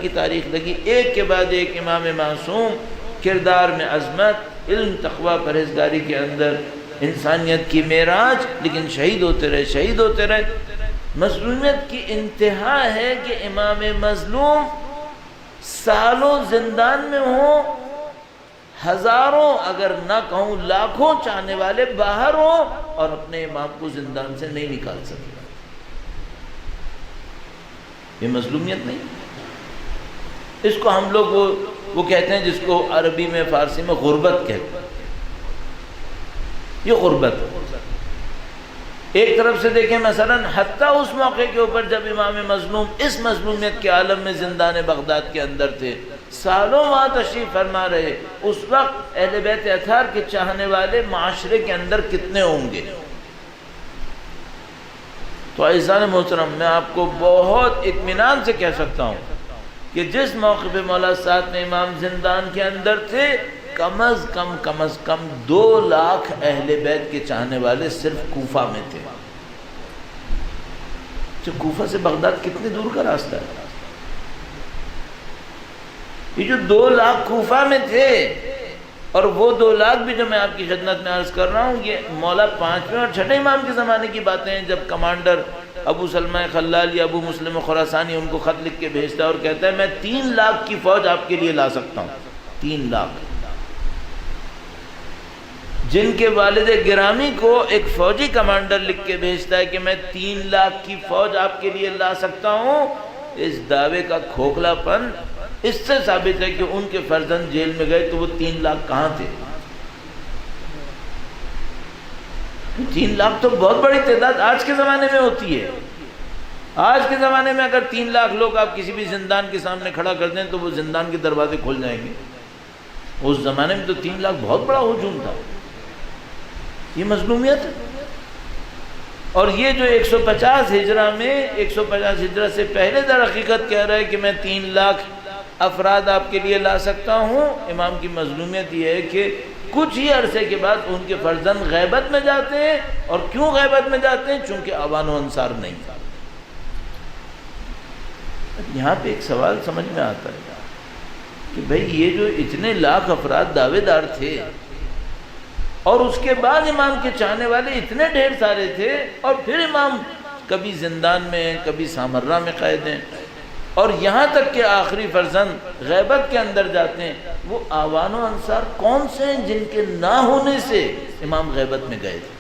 کی تاریخ لگی، ایک کے بعد ایک امام معصوم، کردار میں عظمت، علم تقوی پرہیزگاری کے اندر انسانیت کی معراج، لیکن شہید ہوتے رہے، شہید ہوتے رہے۔ مظلومیت کی انتہا ہے کہ امام مظلوم سالوں زندان میں ہوں، ہزاروں اگر نہ کہوں لاکھوں چاہنے والے باہر ہوں اور اپنے امام کو زندان سے نہیں نکال سکے۔ یہ مظلومیت نہیں؟ اس کو ہم لوگ وہ کہتے ہیں جس کو عربی میں فارسی میں غربت کہتے ہیں۔ یہ غربت ہے۔ ایک طرف سے دیکھیں مثلا حتیٰ اس موقع کے اوپر جب امام مظلوم اس مظلومیت کے عالم میں زندان بغداد کے اندر تھے، سالوں وہاں تشریف فرما رہے، اس وقت اہل بیت اطہار کے چاہنے والے معاشرے کے اندر کتنے ہوں گے؟ تو عزیزان محترم، میں آپ کو بہت اطمینان سے کہہ سکتا ہوں کہ جس موقع پہ مولا سعد میں امام زندان کے اندر تھے، کم از کم 2 لاکھ اہل بیت کے چاہنے والے صرف کوفہ میں تھے۔ کوفہ سے بغداد کتنے دور کا راستہ ہے؟ یہ جو 2 لاکھ کوفہ میں تھے، اور وہ 2 لاکھ بھی جو میں آپ کی خدمت میں عرض کر رہا ہوں، یہ مولا 5ویں اور 6ٹھے امام کے زمانے کی باتیں ہیں، جب کمانڈر ابو سلمہ خلال یا ابو مسلم خراسانی ان کو خط لکھ کے بھیجتا ہے اور کہتا ہے میں 3 لاکھ کی فوج آپ کے لیے لا سکتا ہوں۔ 3 لاکھ، جن کے والد گرامی کو ایک فوجی کمانڈر لکھ کے بھیجتا ہے کہ میں 3 لاکھ کی فوج آپ کے لیے لا سکتا ہوں، اس دعوے کا کھوکھلا پن اس سے ثابت ہے کہ ان کے فرزند جیل میں گئے تو وہ 3 لاکھ کہاں تھے؟ 3 لاکھ تو بہت بڑی تعداد آج کے زمانے میں ہوتی ہے۔ آج کے زمانے میں اگر 3 لاکھ لوگ آپ کسی بھی زندان کے سامنے کھڑا کر دیں تو وہ زندان کے دروازے کھل جائیں گے۔ اس زمانے میں تو 3 لاکھ بہت بڑا ہجوم تھا۔ یہ مظلومیت ہے۔ اور یہ جو 150 ہجرہ میں 150 ہجرہ سے پہلے در حقیقت کہہ رہا ہے کہ میں 3 لاکھ افراد آپ کے لیے لا سکتا ہوں، امام کی مظلومیت یہ ہے کہ کچھ ہی عرصے کے بعد ان کے فرزند غیبت میں جاتے ہیں۔ اور کیوں غیبت میں جاتے ہیں؟ چونکہ اوان و انصار نہیں تھا۔ یہاں پہ ایک سوال سمجھ میں آتا ہے کہ بھئی یہ جو اتنے لاکھ افراد دعوے دار تھے اور اس کے بعد امام کے چاہنے والے اتنے ڈھیر سارے تھے، اور پھر امام کبھی زندان میں کبھی سامرہ میں قید ہیں، اور یہاں تک کہ آخری فرزند غیبت کے اندر جاتے ہیں، وہ آوان و انصار کون سے ہیں جن کے نہ ہونے سے امام غیبت میں گئے تھے؟